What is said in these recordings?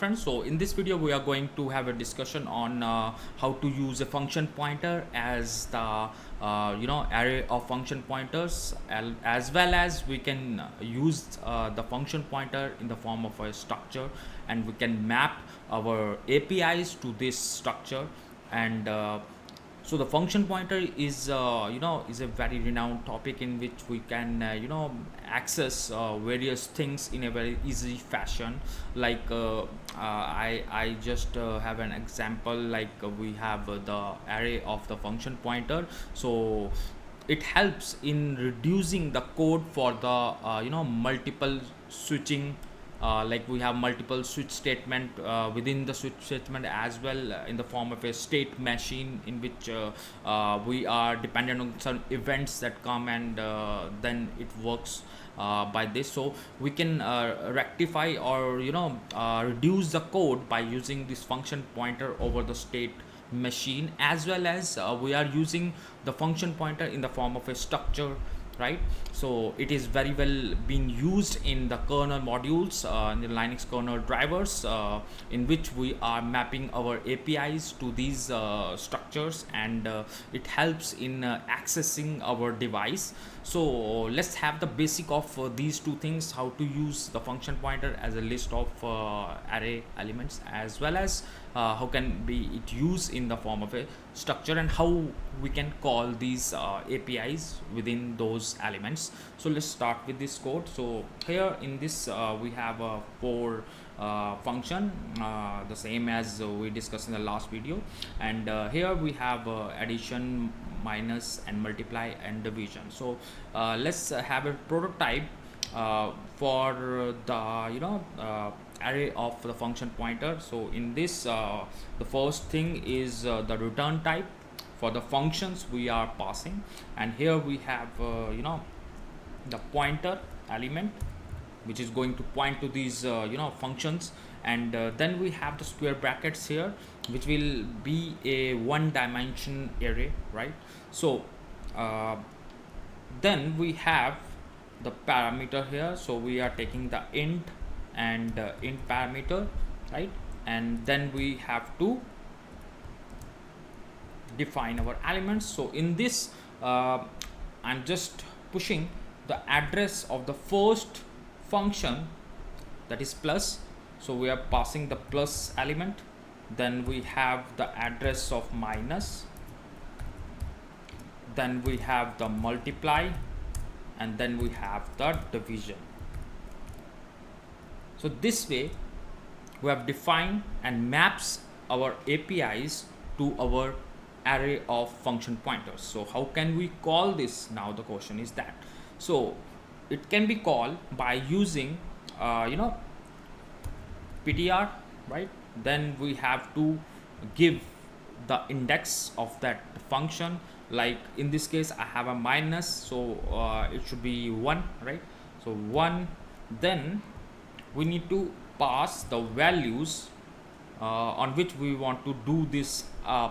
friends. So in this video we are going to have a discussion on how to use a function pointer as the array of function pointers, as well as we can use the function pointer in the form of a structure, and we can map our APIs to this structure. And so the function pointer is is a very renowned topic in which we can access various things in a very easy fashion. Like I just have an example. Like we have the array of the function pointer. So it helps in reducing the code for the multiple switching. Like we have multiple switch statement within the switch statement as well, in the form of a state machine, in which we are dependent on some events that come, and then it works by this. So we can rectify or reduce the code by using this function pointer over the state machine, as well as we are using the function pointer in the form of a structure, right? So it is very well being used in the kernel modules, in the Linux kernel drivers, in which we are mapping our APIs to these structures, and it helps in accessing our device. So let's have the basic of these two things: how to use the function pointer as a list of array elements, as well as how can be it used in the form of a structure, and how we can call these APIs within those elements. So let's start with this code. So here in this we have a for function, the same as we discussed in the last video, and here we have addition, minus, and multiply, and division. So let's have a prototype for the array of the function pointer. So in this the first thing is the return type for the functions we are passing, and here we have the pointer element, which is going to point to these functions, and then we have the square brackets here, which will be a one dimension array, right? So then we have the parameter here. So we are taking the int and int parameter, right? And then we have to define our elements. So in this I'm just pushing the address of the first function, that is plus. So we are passing the plus element, then we have the address of minus, then we have the multiply, and then we have the division. So this way we have defined and maps our APIs to our array of function pointers. So how can we call this? Now the question is that, so it can be called by using ptr, right? Then we have to give the index of that function. Like in this case I have a minus, so it should be 1, right? So 1, then we need to pass the values on which we want to do this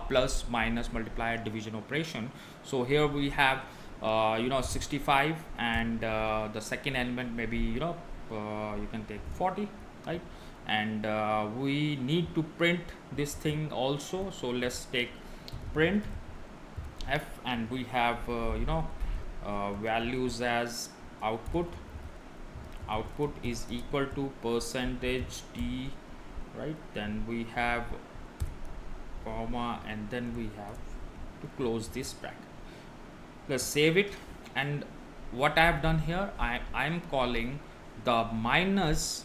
plus, minus, multiply, division operation. So here we have 65, and the second element maybe you can take 40, right? And we need to print this thing also. So let's take print f, and we have values as output is equal to percentage d, right? Then we have comma, and then we have to close this bracket. Let's save it. And what I have done here, I'm calling the minus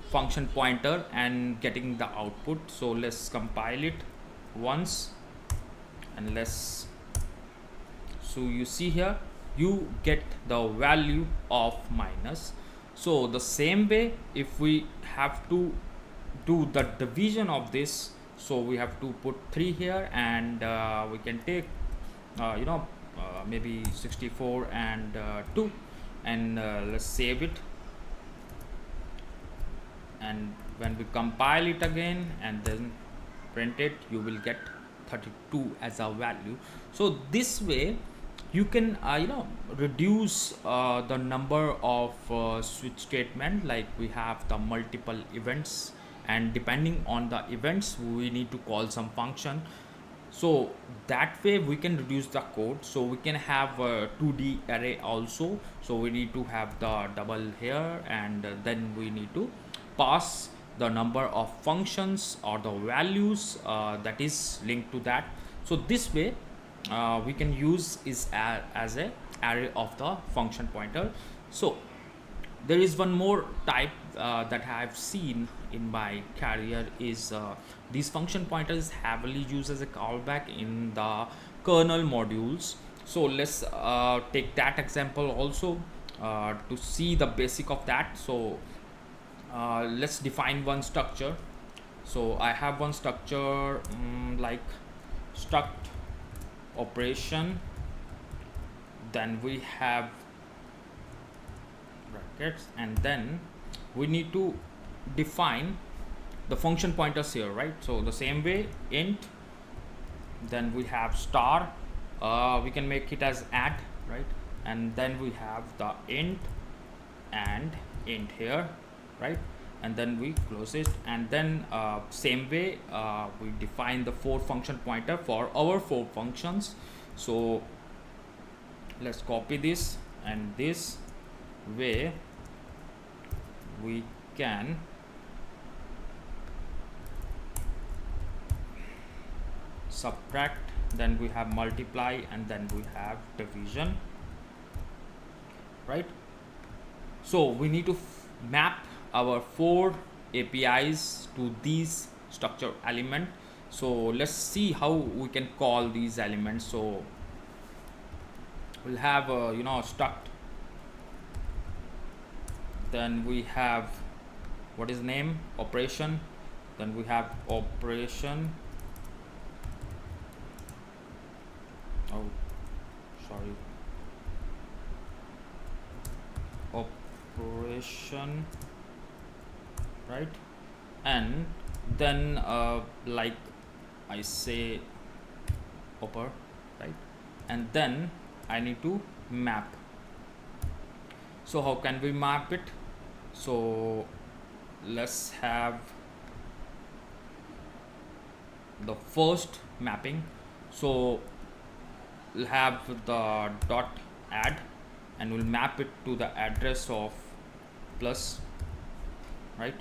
function pointer and getting the output. So let's compile it once, and let's, so you see here you get the value of minus. So the same way, if we have to do the division of this, so we have to put 3 here, and we can take maybe 64 and 2, and let's save it. And when we compile it again and then print it, you will get 32 as a value. So this way you can reduce the number of switch statement. Like we have the multiple events and depending on the events we need to call some function. So that way we can reduce the code. So we can have a 2D array also, so we need to have the double here, and then we need to pass the number of functions or the values that is linked to that. So this way we can use is as a array of the function pointer. So there is one more type that I have seen in my career is these function pointers heavily used as a callback in the kernel modules. So let's take that example also to see the basic of that. So let's define one structure. So I have one structure like struct operation, then we have brackets, and then we need to define the function pointers here, right? So the same way int, then we have star, we can make it as add, right? And then we have the int and int here, right? And then we close it, and then same way we define the 4 function pointer for our 4 functions. So let's copy this, and this way we can subtract, then we have multiply, and then we have division, right? So we need to map our 4 APIs to these structure element. So let's see how we can call these elements. So we'll have struct, then we have what is name operation, then we have operation, oh sorry, operation, right? And then like I say oper, right? And then I need to map. So how can we map it? So let's have the first mapping. So we'll have the dot add, and we'll map it to the address of plus, right?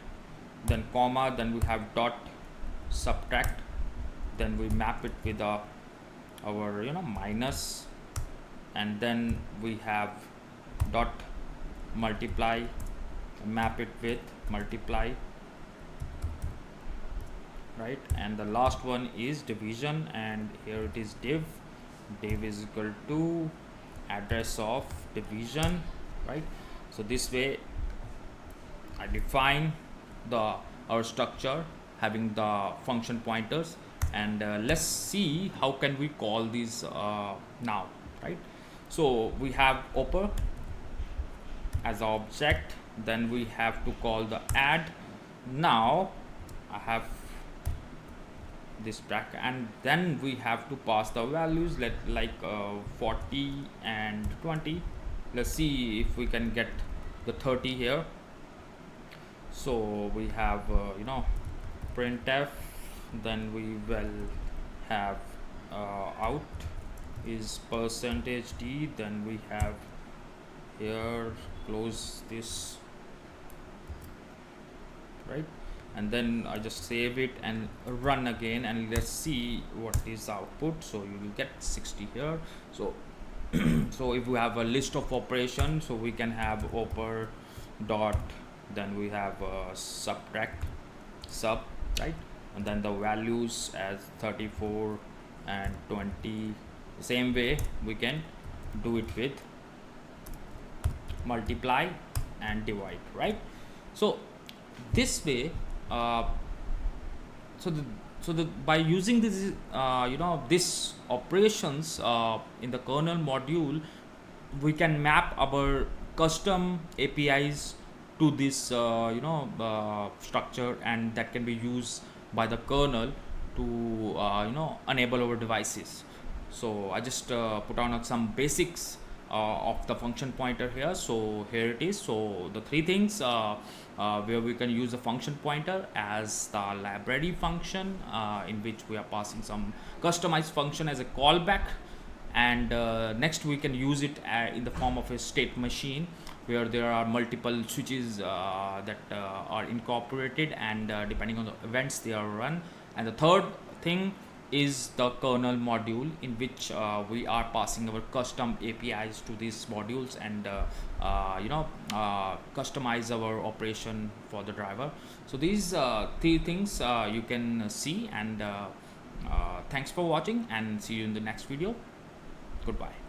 Then comma, then we have dot subtract, then we map it with our minus, and then we have dot multiply, map it with multiply, right? And the last one is division, and here it is div is equal to address of division, right? So this way I define our structure having the function pointers, and let's see how can we call these now, right? So we have oper as object, then we have to call the add. Now I have this bracket, and then we have to pass the values like 40 and 20. Let's see if we can get the 30 here. So we have printf, then we will have out is %d, then we have here close this, right? And then I just save it and run again, and let's see what is output. So you will get 60 here. So so if we have a list of operations, so we can have oper dot, then we have subtract sub, right? And then the values as 34 and 20. Same way we can do it with multiply and divide, right? So this way so the by using this this operations in the kernel module, we can map our custom APIs to this structure, and that can be used by the kernel to enable our devices. So I just put on some basics of the function pointer here. So here it is. So the three things where we can use the function pointer as the library function, in which we are passing some customized function as a callback, and next we can use it in the form of a state machine where there are multiple switches that are incorporated, and depending on the events they are run. And the third thing is the kernel module, in which we are passing our custom APIs to these modules, and customize our operation for the driver. So these three things you can see, and thanks for watching, and see you in the next video. Goodbye.